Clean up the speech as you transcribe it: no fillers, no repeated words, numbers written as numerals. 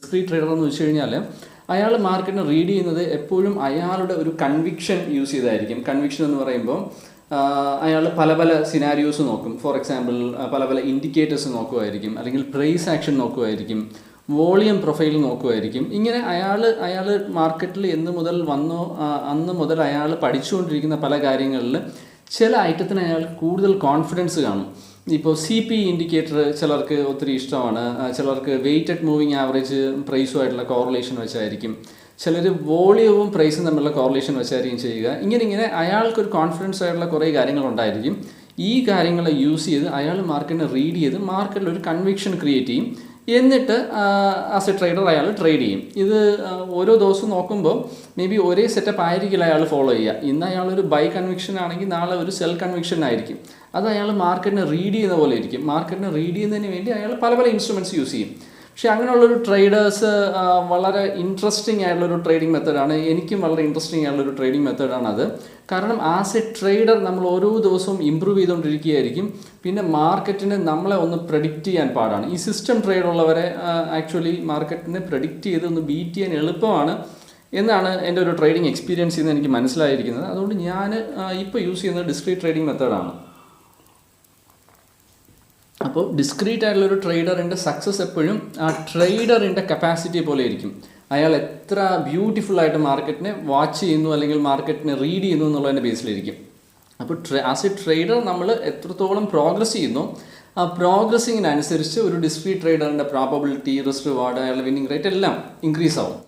Discrete trader എന്ന് വെച്ച് കഴിഞ്ഞാൽ അയാൾ മാർക്കറ്റിനെ റീഡ് ചെയ്യുന്നത് എപ്പോഴും അയാളുടെ ഒരു കൺവിക്ഷൻ യൂസ് ചെയ്തായിരിക്കും. കൺവിക്ഷൻ എന്ന് പറയുമ്പോൾ അയാൾ പല പല സിനാരിയോസ് നോക്കും. ഫോർ എക്സാമ്പിൾ പല പല ഇൻഡിക്കേറ്റേഴ്സ് നോക്കുമായിരിക്കും, അല്ലെങ്കിൽ പ്രൈസ് ആക്ഷൻ നോക്കുമായിരിക്കും, വോളിയം പ്രൊഫൈൽ നോക്കുമായിരിക്കും. ഇങ്ങനെ അയാൾ മാർക്കറ്റിൽ എന്ന് മുതൽ വന്നോ അന്ന് മുതൽ അയാൾ പഠിച്ചുകൊണ്ടിരിക്കുന്ന പല കാര്യങ്ങളിൽ ചില ഐറ്റത്തിന് അയാൾ കൂടുതൽ കോൺഫിഡൻസ് കാണും. ഇപ്പോൾ CP ഇൻഡിക്കേറ്റർ ചിലർക്ക് ഒത്തിരി ഇഷ്ടമാണ്, ചിലർക്ക് വെയ്റ്റഡ് മൂവിങ് ആവറേജ് പ്രൈസുമായിട്ടുള്ള കോറിലേഷൻ വെച്ചായിരിക്കും, ചിലർ വോളിയവും പ്രൈസും തമ്മിലുള്ള കോറിലേഷൻ വെച്ചായിരിക്കും ചെയ്യുക. ഇങ്ങനെ അയാൾക്കൊരു കോൺഫിഡൻസ് ആയിട്ടുള്ള കുറേ കാര്യങ്ങളുണ്ടായിരിക്കും. ഈ കാര്യങ്ങളെ യൂസ് ചെയ്ത് അയാൾ മാർക്കറ്റിനെ റീഡ് ചെയ്ത് മാർക്കറ്റിൽ ഒരു കൺവിക്ഷൻ ക്രിയേറ്റ് ചെയ്യും. എന്നിട്ട് ആസ് എ ട്രേഡർ അയാൾ ട്രേഡ് ചെയ്യും. ഇത് ഓരോ ദിവസവും നോക്കുമ്പോൾ മേ ബി ഒരേ സെറ്റപ്പ് ആയിരിക്കില്ല അയാൾ ഫോളോ ചെയ്യുക. ഇന്ന് അയാളൊരു ബൈ കൺവിക്ഷൻ ആണെങ്കിൽ നാളെ ഒരു സെൽ കൺവിക്ഷൻ ആയിരിക്കും. അത് അയാൾ മാർക്കറ്റിനെ റീഡ് ചെയ്യുന്ന പോലെ ഇരിക്കും. മാർക്കറ്റിനെ റീഡ് ചെയ്യുന്നതിന് വേണ്ടി അയാൾ പല പല ഇൻസ്ട്രുമെൻറ്റ്സ് യൂസ് ചെയ്യും. പക്ഷേ അങ്ങനെയുള്ളൊരു ട്രേഡേഴ്സ് വളരെ ഇൻട്രസ്റ്റിംഗ് ആയിട്ടുള്ളൊരു ട്രേഡിംഗ് മെത്തേഡാണ്. എനിക്കും വളരെ ഇൻട്രസ്റ്റിംഗ് ആയിട്ടുള്ളൊരു ട്രേഡിംഗ് മെത്തേഡാണത്. കാരണം ആസ് എ ട്രേഡർ നമ്മൾ ഓരോ ദിവസവും ഇമ്പ്രൂവ് ചെയ്തുകൊണ്ടിരിക്കുകയായിരിക്കും. പിന്നെ മാർക്കറ്റിനെ നമ്മളെ ഒന്ന് പ്രഡിക്റ്റ് ചെയ്യാൻ പാടാണ്. ഈ സിസ്റ്റം ട്രേഡ് ഉള്ളവരെ ആക്ച്വലി മാർക്കറ്റിനെ പ്രഡിക്റ്റ് ചെയ്ത് ഒന്ന് ബീറ്റ് ചെയ്യാൻ എളുപ്പമാണ് എന്നാണ് എൻ്റെ ഒരു ട്രേഡിംഗ് എക്സ്പീരിയൻസിൽ നിന്ന് എനിക്ക് മനസ്സിലായിരിക്കുന്നത്. അതുകൊണ്ട് ഞാൻ ഇപ്പോൾ യൂസ് ചെയ്യുന്നത് ഡിസ്ക്രീറ്റ് ട്രേഡിംഗ് മെത്തേഡാണ്. അപ്പോൾ ഡിസ്ക്രീറ്റ് ആയിട്ടുള്ളൊരു ട്രേഡറിൻ്റെ സക്സസ് എപ്പോഴും ആ ട്രേഡറിൻ്റെ കപ്പാസിറ്റി പോലെ ഇരിക്കും. അയാൾ എത്ര ബ്യൂട്ടിഫുള്ളായിട്ട് മാർക്കറ്റിനെ വാച്ച് ചെയ്യുന്നു അല്ലെങ്കിൽ മാർക്കറ്റിനെ റീഡ് ചെയ്യുന്നു എന്നുള്ളതിൻ്റെ ബേസിലിരിക്കും. അപ്പോൾ ആസ് എ ട്രേഡർ നമ്മൾ എത്രത്തോളം പ്രോഗ്രസ് ചെയ്യുന്നു, ആ പ്രോഗ്രസ്സിങ്ങിനനുസരിച്ച് ഒരു ഡിസ്ക്രീറ്റ് ട്രേഡറിൻ്റെ പ്രോബബിലിറ്റി, റിസ്ക് റിവാർഡ്, അയാളുടെ വിന്നിങ് റേറ്റ് എല്ലാം ഇൻക്രീസ് ആവും.